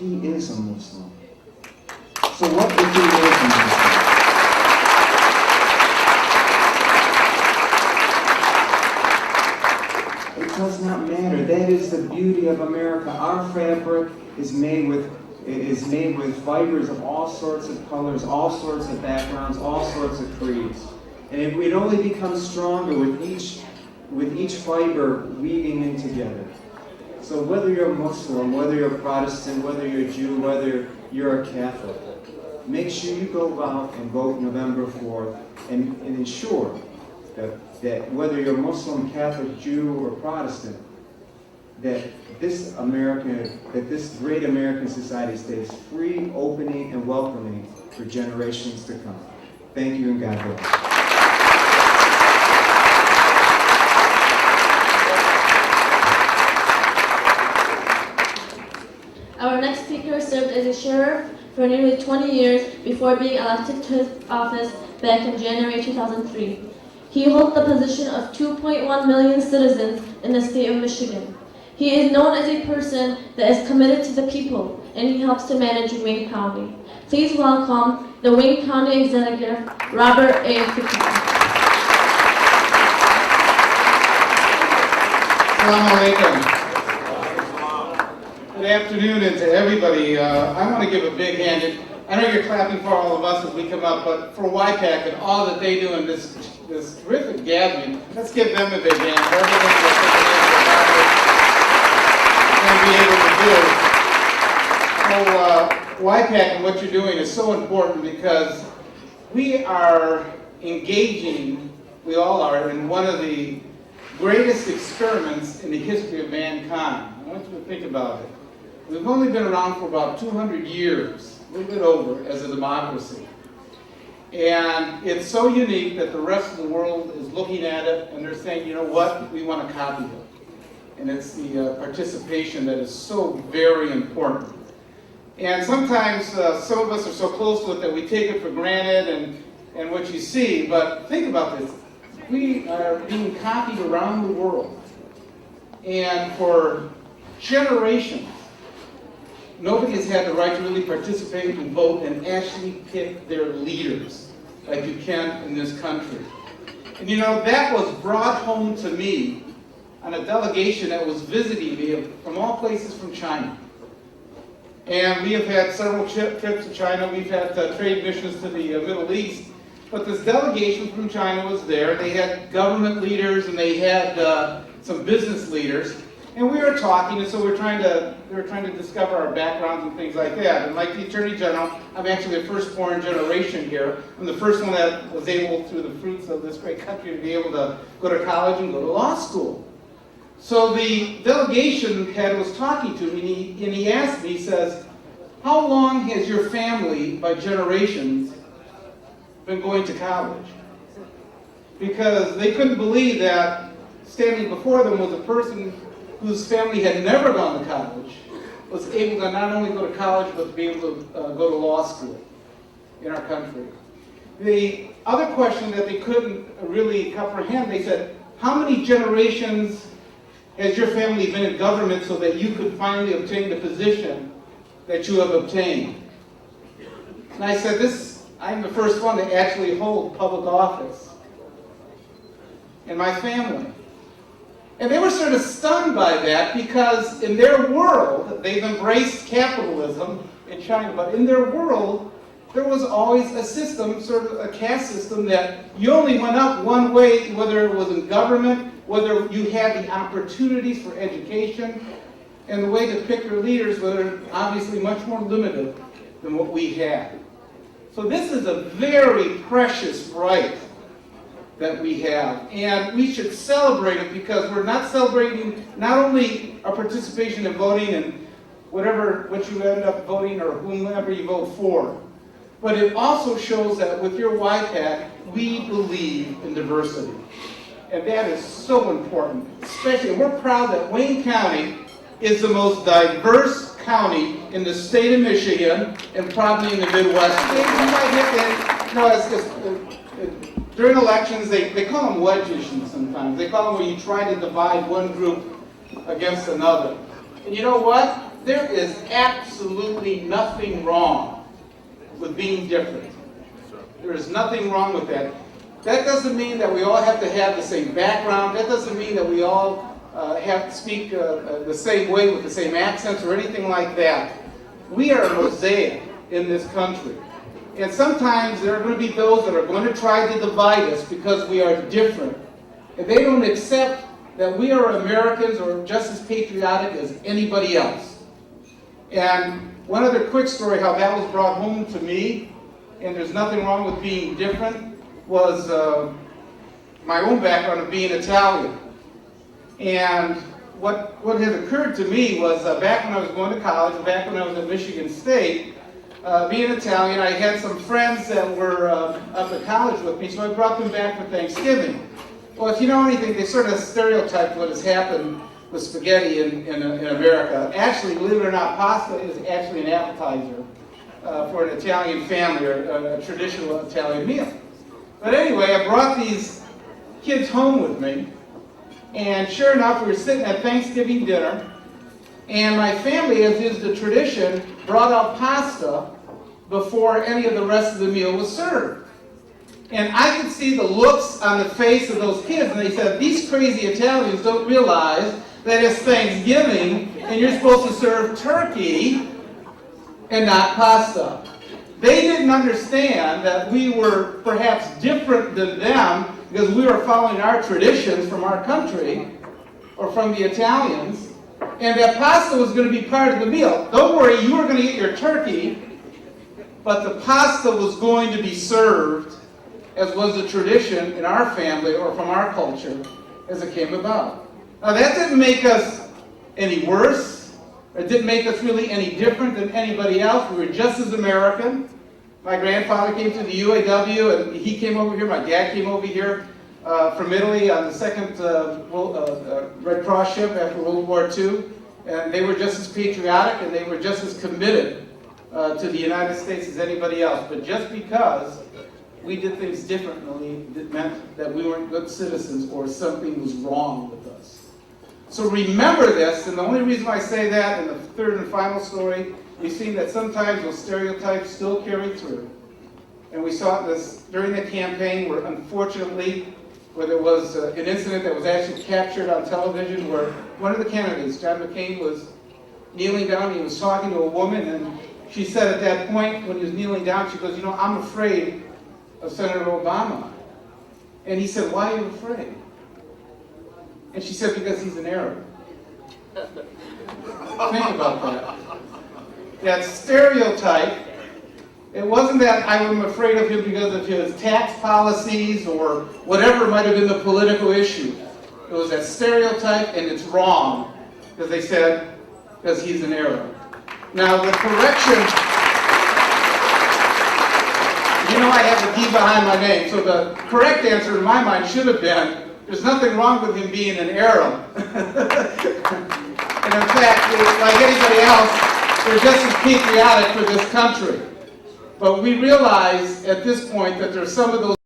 he is a Muslim? So what if he is a Muslim? It does not matter. That is the beauty of America. Our fabric is made with fibers of all sorts of colors, all sorts of backgrounds, all sorts of creeds. And it would only become stronger with each fiber weaving in together. So whether you're a Muslim, whether you're a Protestant, whether you're a Jew, whether you're a Catholic, make sure you go out and vote November 4th and ensure that whether you're Muslim, Catholic, Jew, or Protestant, that this great American society stays free, opening, and welcoming for generations to come. Thank you, and God bless. Our next speaker served as a sheriff for nearly 20 years before being elected to his office back in January 2003. He holds the position of 2.1 million citizens in the state of Michigan. He is known as a person that is committed to the people, and he helps to manage Wayne County. Please welcome the Wayne County Executive, Robert A. Fickell. Assalamu alaikum. Good afternoon, and to everybody. I want to give a big hand. I know you're clapping for all of us as we come up, but for YPAC and all that they do in this terrific gathering, let's give them a big hand for everything that they're going to be able to do. So YPAC and what you're doing is so important because we are engaging, we all are, in one of the greatest experiments in the history of mankind. I want you to think about it. We've only been around for about 200 years, a little bit over, as a democracy. And it's so unique that the rest of the world is looking at it and they're saying, you know what, we want to copy it. And it's the participation that is so very important. And sometimes some of us are so close to it that we take it for granted and what you see, but think about this. We are being copied around the world. And for generations, nobody has had the right to really participate and vote and actually pick their leaders like you can in this country. And you know, that was brought home to me on a delegation that was visiting me from all places from China. And we have had several trips to China. We've had trade missions to the Middle East. But this delegation from China was there. They had government leaders and they had some business leaders. And we were talking, and so we were trying to discover our backgrounds and things like that. And like the Attorney General, I'm actually a firstborn generation here. I'm the first one that was able, through the fruits of this great country, to be able to go to college and go to law school. So the delegation head was talking to me, and he asked me, he says, how long has your family, by generations, been going to college? Because they couldn't believe that standing before them was a person whose family had never gone to college, was able to not only go to college, but to be able to go to law school in our country. The other question that they couldn't really comprehend, they said, how many generations has your family been in government so that you could finally obtain the position that you have obtained? And I said, I'm the first one to actually hold public office in my family. And they were sort of stunned by that because in their world, they've embraced capitalism in China, but in their world, there was always a system, sort of a caste system, that you only went up one way, whether it was in government, whether you had the opportunities for education, and the way to pick your leaders were obviously much more limited than what we had. So this is a very precious right that we have, and we should celebrate it because we're not celebrating not only our participation in voting and what you end up voting or whomever you vote for, but it also shows that with your YPAC, we believe in diversity. And that is so important, especially, and we're proud that Wayne County is the most diverse county in the state of Michigan and probably in the Midwest. During elections, they call them wedge issues sometimes. They call them where you try to divide one group against another. And you know what? there is absolutely nothing wrong with being different. There is nothing wrong with that. That doesn't mean that we all have to have the same background. That doesn't mean that we all have to speak the same way with the same accents or anything like that. We are a mosaic in this country. And sometimes there are going to be those that are going to try to divide us because we are different. And they don't accept that we are Americans or just as patriotic as anybody else. And one other quick story how that was brought home to me, and there's nothing wrong with being different, was my own background of being Italian. And what had occurred to me was back when I was going to college, and back when I was at Michigan State, being Italian, I had some friends that were up at college with me, so I brought them back for Thanksgiving. Well, if you know anything, they sort of stereotype what has happened with spaghetti in America. Actually, believe it or not, pasta is actually an appetizer for an Italian family or a traditional Italian meal. But anyway, I brought these kids home with me, and sure enough, we were sitting at Thanksgiving dinner, and my family, as is the tradition, brought out pasta before any of the rest of the meal was served. And I could see the looks on the face of those kids, and they said, these crazy Italians don't realize that it's Thanksgiving, and you're supposed to serve turkey and not pasta. They didn't understand that we were perhaps different than them because we were following our traditions from our country, or from the Italians, and that pasta was going to be part of the meal. Don't worry, you were going to get your turkey, but the pasta was going to be served as was the tradition in our family or from our culture as it came about. Now that didn't make us any worse. It didn't make us really any different than anybody else. We were just as American. My grandfather came to the UAW, and he came over here. My dad came over here from Italy on the second Red Cross ship after World War II. And they were just as patriotic, and they were just as committed to the United States as anybody else. But just because we did things differently, it meant that we weren't good citizens or something was wrong with us. So remember this, and the only reason I say that in the third and final story, we've seen that sometimes those stereotypes still carry through. And we saw this during the campaign where, unfortunately, where there was an incident that was actually captured on television where one of the candidates, John McCain, was kneeling down, he was talking to a woman, and she said at that point, when he was kneeling down, she goes, you know, I'm afraid of Senator Obama. And he said, why are you afraid? And she said, because he's an Arab. Think about that. That stereotype, it wasn't that I'm afraid of him because of his tax policies or whatever might have been the political issue. It was that stereotype, and it's wrong, because they said, because he's an Arab. Now, the correction, you know I have the D behind my name, so the correct answer in my mind should have been, there's nothing wrong with him being an Arab. And in fact, like anybody else, they're just as patriotic for this country. But we realize at this point that there's some of those